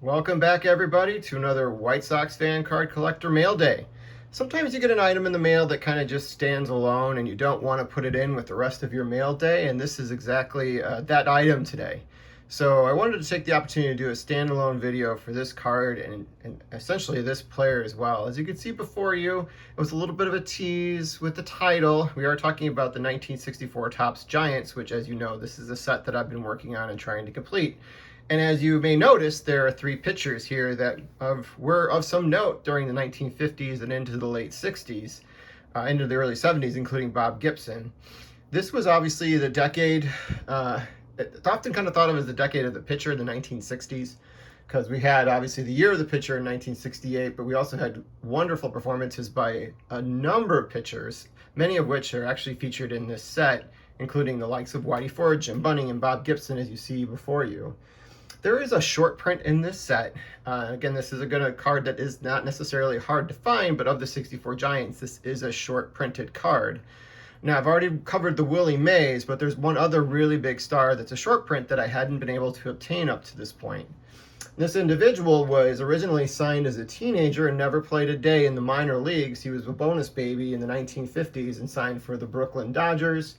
Welcome back, everybody, to another White Sox fan card collector mail day. Sometimes you get an item in the mail that kind of just stands alone and you don't want to put it in with the rest of your mail day, and this is exactly that item today. So I wanted to take the opportunity to do a standalone video for this card and essentially this player as well. As you can see before you, it was a little bit of a tease with the title. We are talking about the 1964 Topps Giants, which, as you know, this is a set that I've been working on and trying to complete. And as you may notice, there are three pitchers here that were of some note during the 1950s and into the late 60s, into the early 70s, including Bob Gibson. This was obviously the decade, it's often kind of thought of as the decade of the pitcher, the 1960s, because we had obviously the year of the pitcher in 1968, but we also had wonderful performances by a number of pitchers, many of which are actually featured in this set, including the likes of Whitey Ford, Jim Bunning, and Bob Gibson, as you see before you. There is a short print in this set. Again, this is a card that is not necessarily hard to find, but of the 64 Giants, this is a short printed card. Now, I've already covered the Willie Mays, but there's one other really big star that's a short print that I hadn't been able to obtain up to this point. This individual was originally signed as a teenager and never played a day in the minor leagues. He was a bonus baby in the 1950s and signed for the Brooklyn Dodgers.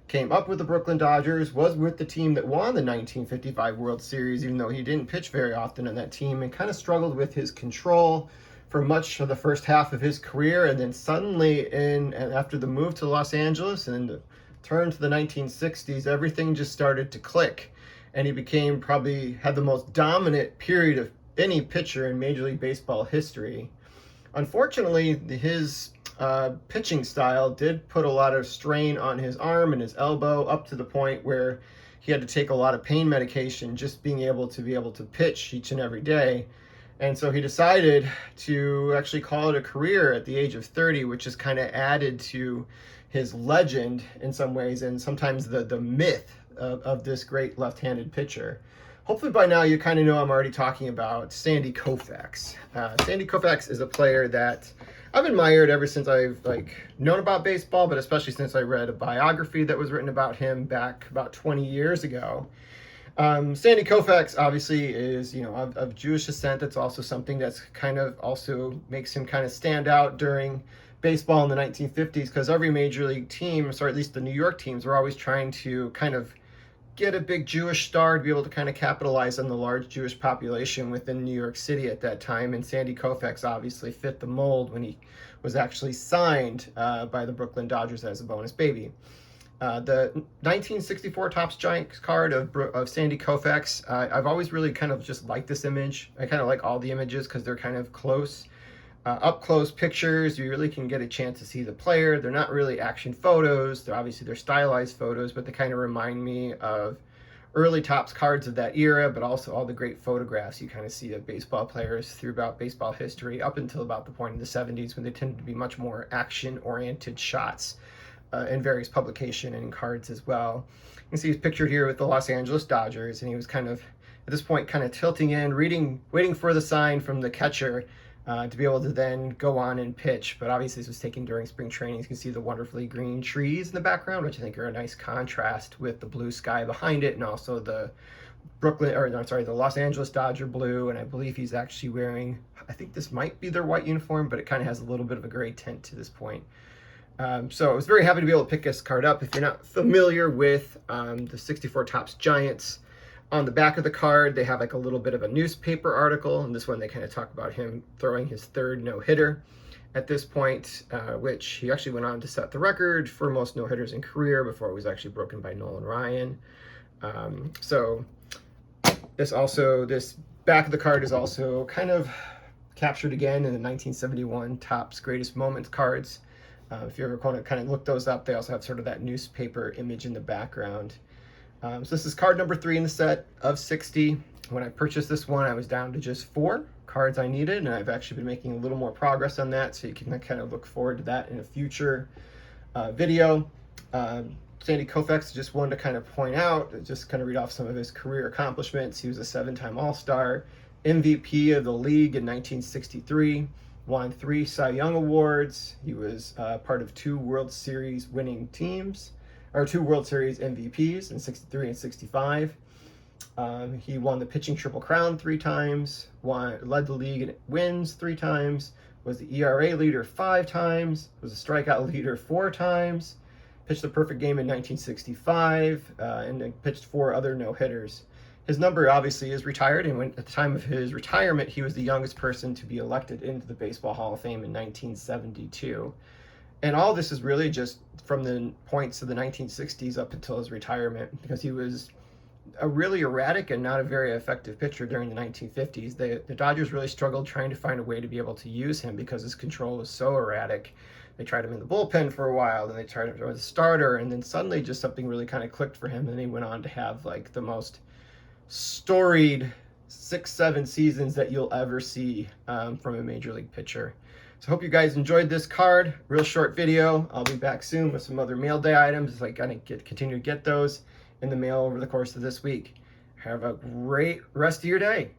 Came up with the Brooklyn Dodgers, was with the team that won the 1955 World Series, even though he didn't pitch very often on that team, and kind of struggled with his control for much of the first half of his career. And then suddenly, after the move to Los Angeles and the turn to the 1960s, everything just started to click. And he had the most dominant period of any pitcher in Major League Baseball history. Unfortunately, his pitching style did put a lot of strain on his arm and his elbow, up to the point where he had to take a lot of pain medication just being able to pitch each and every day. And so he decided to actually call it a career at the age of 30, which is kind of added to his legend in some ways, and sometimes the myth of this great left-handed pitcher. Hopefully by now you kind of know I'm already talking about Sandy Koufax. Sandy Koufax is a player that I've admired ever since I've known about baseball, but especially since I read a biography that was written about him back about 20 years ago. Sandy Koufax obviously is, of Jewish descent. That's also something that's kind of also makes him kind of stand out during baseball in the 1950s, because every major league team, or at least the New York teams, were always trying to kind of get a big Jewish star to be able to kind of capitalize on the large Jewish population within New York City at that time. And Sandy Koufax obviously fit the mold when he was actually signed by the Brooklyn Dodgers as a bonus baby. The 1964 Topps Giants card of Sandy Koufax, I've always really kind of just liked this image. I kind of like all the images because they're kind of close. Up close pictures, you really can get a chance to see the player. They're not really action photos. They're stylized photos, but they kind of remind me of early Topps cards of that era, but also all the great photographs you kind of see of baseball players throughout baseball history up until about the point in the 70s, when they tended to be much more action-oriented shots in various publication and in cards as well. You can see he's pictured here with the Los Angeles Dodgers, and he was kind of, at this point, kind of tilting in, waiting for the sign from the catcher to be able to then go on and pitch. But obviously this was taken during spring training. You can see the wonderfully green trees in the background, which I think are a nice contrast with the blue sky behind it, and also the Los Angeles Dodger blue. And I believe he's actually wearing, I think this might be their white uniform, but it kind of has a little bit of a gray tint to this point. So I was very happy to be able to pick this card up. If you're not familiar with the 64 Topps Giants, on the back of the card, they have a little bit of a newspaper article. And this one, they kind of talk about him throwing his third no-hitter at this point, which he actually went on to set the record for most no-hitters in career before it was actually broken by Nolan Ryan. So this back of the card is also kind of captured again in the 1971 Topps Greatest Moments cards. If you ever kind of look those up, they also have sort of that newspaper image in the background. So this is card number 3 in the set of 60. When I purchased this one, I was down to just 4 cards I needed, and I've actually been making a little more progress on that, so you can kind of look forward to that in a future video. Sandy Koufax, just wanted to kind of point out, just kind of read off some of his career accomplishments. He was a 7-time All-Star, MVP of the league in 1963, won 3 Cy Young Awards. He was part of 2 World Series winning teams, or 2 World Series MVPs in 63 and 65. He won the pitching Triple Crown 3 times, led the league in wins 3 times, was the ERA leader 5 times, was the strikeout leader 4 times, pitched the perfect game in 1965, and then pitched 4 other no-hitters. His number obviously is retired, and at the time of his retirement, he was the youngest person to be elected into the Baseball Hall of Fame in 1972. And all this is really just from the points of the 1960s up until his retirement, because he was a really erratic and not a very effective pitcher during the 1950s. The Dodgers really struggled trying to find a way to be able to use him because his control was so erratic. They tried him in the bullpen for a while, then they tried him as a starter, and then suddenly just something really kind of clicked for him, and he went on to have like the most storied 6-7 seasons that you'll ever see from a major league pitcher. So I hope you guys enjoyed this card. Real short video. I'll be back soon with some other mail day items as I continue to get those in the mail over the course of this week. Have a great rest of your day.